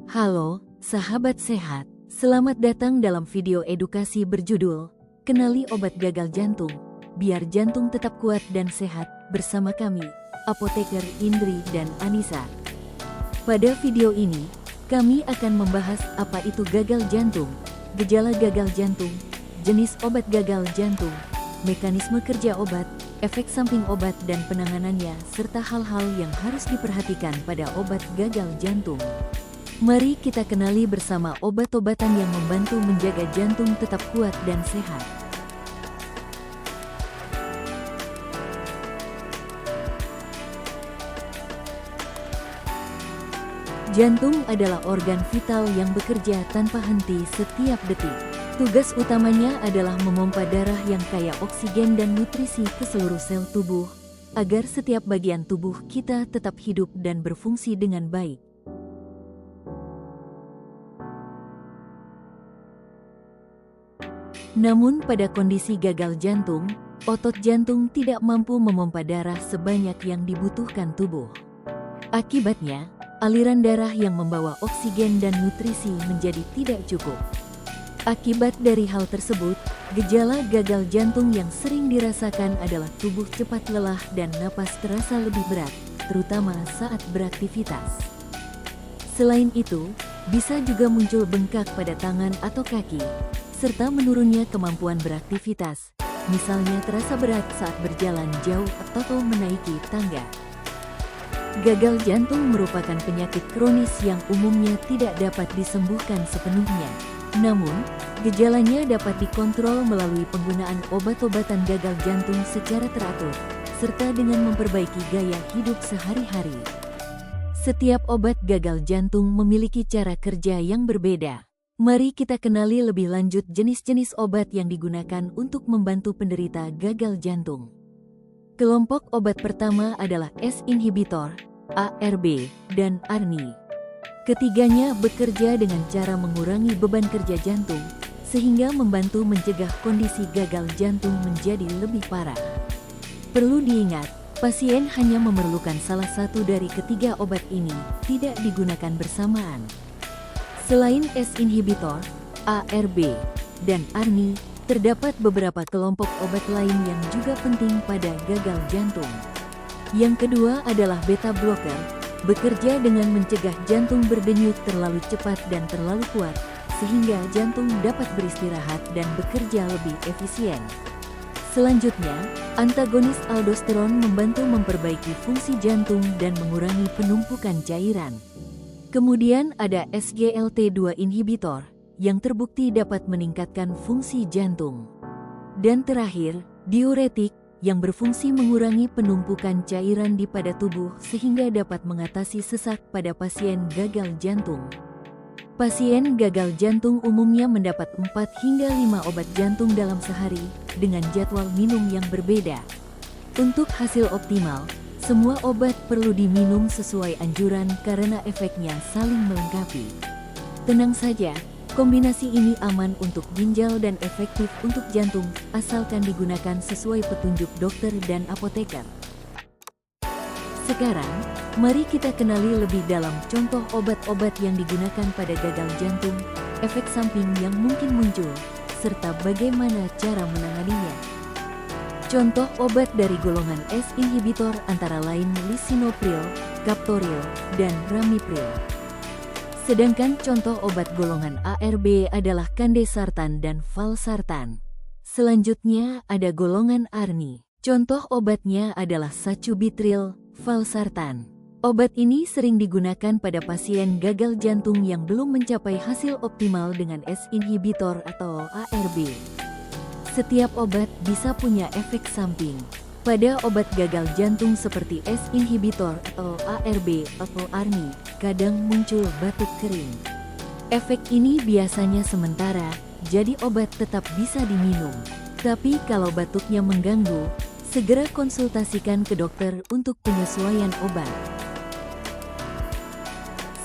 Halo, sahabat sehat. Selamat datang dalam video edukasi berjudul Kenali Obat Gagal Jantung, biar jantung tetap kuat dan sehat bersama kami, Apoteker Indri dan Anissa. Pada video ini, kami akan membahas apa itu gagal jantung, gejala gagal jantung, jenis obat gagal jantung, mekanisme kerja obat, efek samping obat dan penanganannya, serta hal-hal yang harus diperhatikan pada obat gagal jantung. Mari kita kenali bersama obat-obatan yang membantu menjaga jantung tetap kuat dan sehat. Jantung adalah organ vital yang bekerja tanpa henti setiap detik. Tugas utamanya adalah memompa darah yang kaya oksigen dan nutrisi ke seluruh sel tubuh, agar setiap bagian tubuh kita tetap hidup dan berfungsi dengan baik. Namun pada kondisi gagal jantung, otot jantung tidak mampu memompa darah sebanyak yang dibutuhkan tubuh. Akibatnya, aliran darah yang membawa oksigen dan nutrisi menjadi tidak cukup. Akibat dari hal tersebut, gejala gagal jantung yang sering dirasakan adalah tubuh cepat lelah dan napas terasa lebih berat, terutama saat beraktivitas. Selain itu, bisa juga muncul bengkak pada tangan atau kaki, serta menurunnya kemampuan beraktivitas, misalnya terasa berat saat berjalan jauh atau menaiki tangga. Gagal jantung merupakan penyakit kronis yang umumnya tidak dapat disembuhkan sepenuhnya. Namun, gejalanya dapat dikontrol melalui penggunaan obat-obatan gagal jantung secara teratur, serta dengan memperbaiki gaya hidup sehari-hari. Setiap obat gagal jantung memiliki cara kerja yang berbeda. Mari kita kenali lebih lanjut jenis-jenis obat yang digunakan untuk membantu penderita gagal jantung. Kelompok obat pertama adalah S-inhibitor, ARB, dan ARNI. Ketiganya bekerja dengan cara mengurangi beban kerja jantung, sehingga membantu mencegah kondisi gagal jantung menjadi lebih parah. Perlu diingat, pasien hanya memerlukan salah satu dari ketiga obat ini, tidak digunakan bersamaan. Selain S-inhibitor, ARB, dan ARNI, terdapat beberapa kelompok obat lain yang juga penting pada gagal jantung. Yang kedua adalah beta blocker, bekerja dengan mencegah jantung berdenyut terlalu cepat dan terlalu kuat, sehingga jantung dapat beristirahat dan bekerja lebih efisien. Selanjutnya, antagonis aldosteron membantu memperbaiki fungsi jantung dan mengurangi penumpukan cairan. Kemudian ada SGLT2 inhibitor, yang terbukti dapat meningkatkan fungsi jantung. Dan terakhir, diuretik, yang berfungsi mengurangi penumpukan cairan di pada tubuh sehingga dapat mengatasi sesak pada pasien gagal jantung. Pasien gagal jantung umumnya mendapat 4 hingga 5 obat jantung dalam sehari, dengan jadwal minum yang berbeda. Untuk hasil optimal, semua obat perlu diminum sesuai anjuran karena efeknya saling melengkapi. Tenang saja, kombinasi ini aman untuk ginjal dan efektif untuk jantung, asalkan digunakan sesuai petunjuk dokter dan apoteker. Sekarang, mari kita kenali lebih dalam contoh obat-obat yang digunakan pada gagal jantung, efek samping yang mungkin muncul, serta bagaimana cara menanganinya. Contoh obat dari golongan S-inhibitor antara lain lisinopril, captopril, dan ramipril. Sedangkan contoh obat golongan ARB adalah candesartan dan valsartan. Selanjutnya ada golongan ARNI. Contoh obatnya adalah sacubitril, valsartan. Obat ini sering digunakan pada pasien gagal jantung yang belum mencapai hasil optimal dengan S-inhibitor atau ARB. Setiap obat bisa punya efek samping. Pada obat gagal jantung seperti S-inhibitor atau ARB atau ARNI, kadang muncul batuk kering. Efek ini biasanya sementara, jadi obat tetap bisa diminum. Tapi kalau batuknya mengganggu, segera konsultasikan ke dokter untuk penyesuaian obat.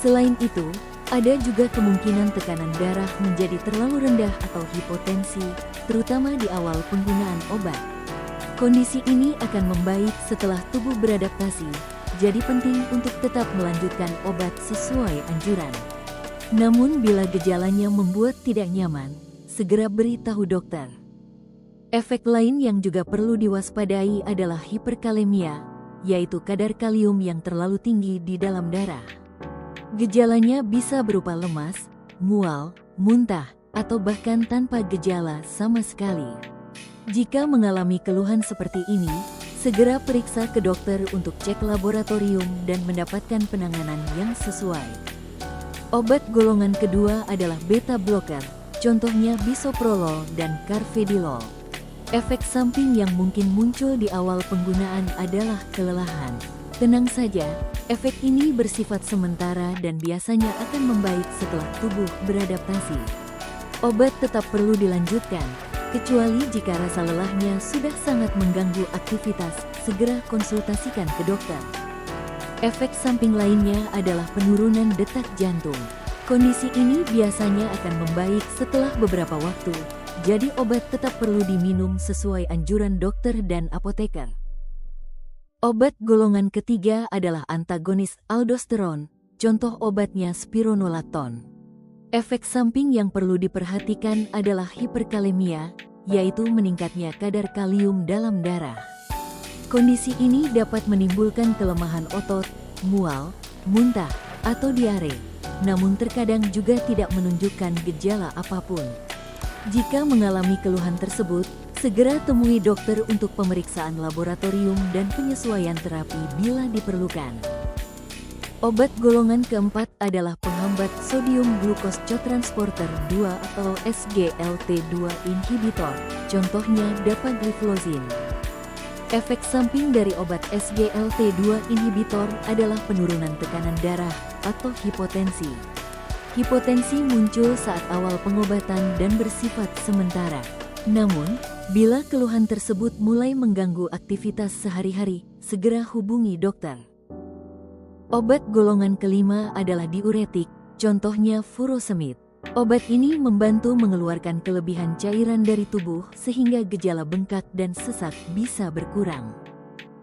Selain itu, ada juga kemungkinan tekanan darah menjadi terlalu rendah atau hipotensi, terutama di awal penggunaan obat. Kondisi ini akan membaik setelah tubuh beradaptasi, jadi penting untuk tetap melanjutkan obat sesuai anjuran. Namun bila gejalanya membuat tidak nyaman, segera beritahu dokter. Efek lain yang juga perlu diwaspadai adalah hiperkalemia, yaitu kadar kalium yang terlalu tinggi di dalam darah. Gejalanya bisa berupa lemas, mual, muntah, atau bahkan tanpa gejala sama sekali. Jika mengalami keluhan seperti ini, segera periksa ke dokter untuk cek laboratorium dan mendapatkan penanganan yang sesuai. Obat golongan kedua adalah beta blocker, contohnya bisoprolol dan carvedilol. Efek samping yang mungkin muncul di awal penggunaan adalah kelelahan. Tenang saja, efek ini bersifat sementara dan biasanya akan membaik setelah tubuh beradaptasi. Obat tetap perlu dilanjutkan, kecuali jika rasa lelahnya sudah sangat mengganggu aktivitas, segera konsultasikan ke dokter. Efek samping lainnya adalah penurunan detak jantung. Kondisi ini biasanya akan membaik setelah beberapa waktu. Jadi obat tetap perlu diminum sesuai anjuran dokter dan apoteker. Obat golongan ketiga adalah antagonis aldosteron, contoh obatnya spironolakton. Efek samping yang perlu diperhatikan adalah hiperkalemia, yaitu meningkatnya kadar kalium dalam darah. Kondisi ini dapat menimbulkan kelemahan otot, mual, muntah, atau diare, namun terkadang juga tidak menunjukkan gejala apapun. Jika mengalami keluhan tersebut, segera temui dokter untuk pemeriksaan laboratorium dan penyesuaian terapi bila diperlukan. Obat golongan keempat adalah penghambat sodium glucose cotransporter 2 atau SGLT2 inhibitor, contohnya dapagliflozin. Efek samping dari obat SGLT2 inhibitor adalah penurunan tekanan darah atau hipotensi. Hipotensi muncul saat awal pengobatan dan bersifat sementara. Namun, bila keluhan tersebut mulai mengganggu aktivitas sehari-hari, segera hubungi dokter. Obat golongan kelima adalah diuretik, contohnya furosemid. Obat ini membantu mengeluarkan kelebihan cairan dari tubuh sehingga gejala bengkak dan sesak bisa berkurang.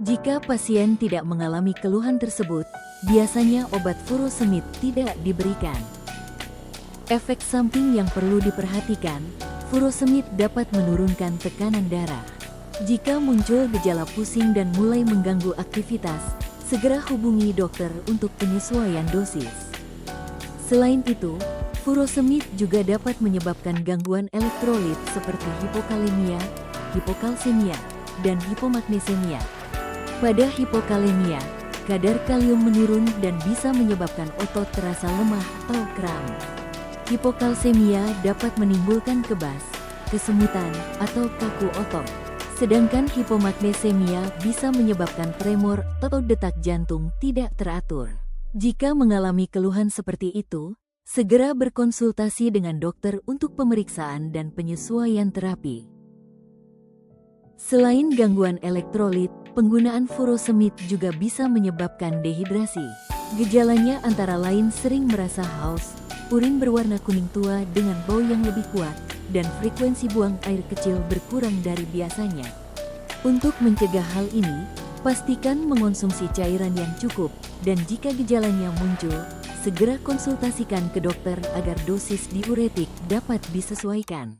Jika pasien tidak mengalami keluhan tersebut, biasanya obat furosemid tidak diberikan. Efek samping yang perlu diperhatikan, furosemid dapat menurunkan tekanan darah. Jika muncul gejala pusing dan mulai mengganggu aktivitas, segera hubungi dokter untuk penyesuaian dosis. Selain itu, furosemid juga dapat menyebabkan gangguan elektrolit seperti hipokalemia, hipokalsemia, dan hipomagnesemia. Pada hipokalemia, kadar kalium menurun dan bisa menyebabkan otot terasa lemah atau kram. Hipokalsemia dapat menimbulkan kebas, kesemutan, atau kaku otot. Sedangkan hipomagnesemia bisa menyebabkan tremor atau detak jantung tidak teratur. Jika mengalami keluhan seperti itu, segera berkonsultasi dengan dokter untuk pemeriksaan dan penyesuaian terapi. Selain gangguan elektrolit, penggunaan furosemid juga bisa menyebabkan dehidrasi. Gejalanya antara lain sering merasa haus, urin berwarna kuning tua dengan bau yang lebih kuat, dan frekuensi buang air kecil berkurang dari biasanya. Untuk mencegah hal ini, pastikan mengonsumsi cairan yang cukup, dan jika gejalanya muncul, segera konsultasikan ke dokter agar dosis diuretik dapat disesuaikan.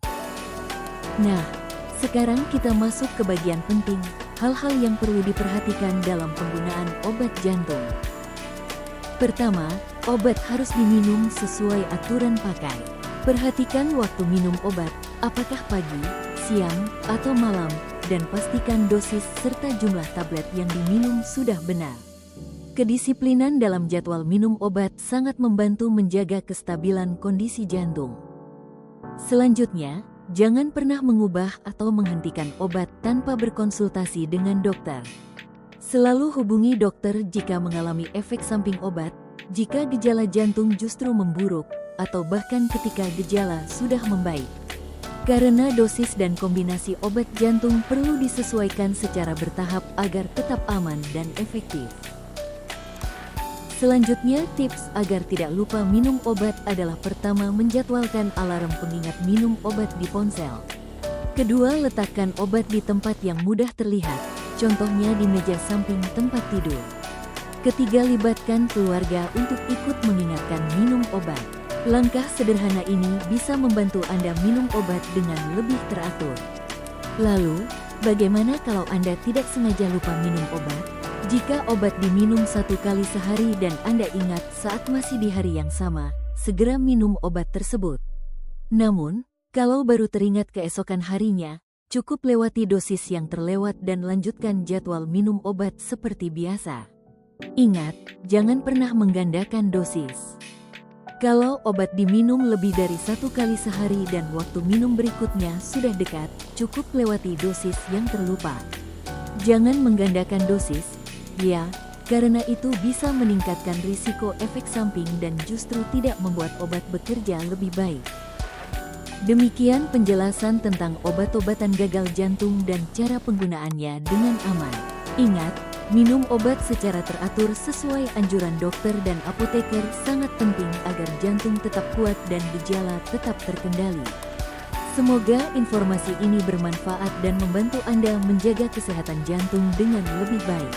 Nah, sekarang kita masuk ke bagian penting, hal-hal yang perlu diperhatikan dalam penggunaan obat jantung. Pertama, obat harus diminum sesuai aturan pakai. Perhatikan waktu minum obat, apakah pagi, siang, atau malam, dan pastikan dosis serta jumlah tablet yang diminum sudah benar. Kedisiplinan dalam jadwal minum obat sangat membantu menjaga kestabilan kondisi jantung. Selanjutnya, jangan pernah mengubah atau menghentikan obat tanpa berkonsultasi dengan dokter. Selalu hubungi dokter jika mengalami efek samping obat, jika gejala jantung justru memburuk, atau bahkan ketika gejala sudah membaik. Karena dosis dan kombinasi obat jantung perlu disesuaikan secara bertahap agar tetap aman dan efektif. Selanjutnya, tips agar tidak lupa minum obat adalah: pertama, menjadwalkan alarm pengingat minum obat di ponsel. Kedua, letakkan obat di tempat yang mudah terlihat, contohnya di meja samping tempat tidur. Ketiga, libatkan keluarga untuk ikut mengingatkan minum obat. Langkah sederhana ini bisa membantu Anda minum obat dengan lebih teratur. Lalu, bagaimana kalau Anda tidak sengaja lupa minum obat? Jika obat diminum 1 kali sehari dan Anda ingat saat masih di hari yang sama, segera minum obat tersebut. Namun, kalau baru teringat keesokan harinya, cukup lewati dosis yang terlewat dan lanjutkan jadwal minum obat seperti biasa. Ingat, jangan pernah menggandakan dosis. Kalau obat diminum lebih dari 1 kali sehari dan waktu minum berikutnya sudah dekat, cukup lewati dosis yang terlupa. Jangan menggandakan dosis, ya, karena itu bisa meningkatkan risiko efek samping dan justru tidak membuat obat bekerja lebih baik. Demikian penjelasan tentang obat-obatan gagal jantung dan cara penggunaannya dengan aman. Ingat, minum obat secara teratur sesuai anjuran dokter dan apoteker sangat penting agar jantung tetap kuat dan gejala tetap terkendali. Semoga informasi ini bermanfaat dan membantu Anda menjaga kesehatan jantung dengan lebih baik.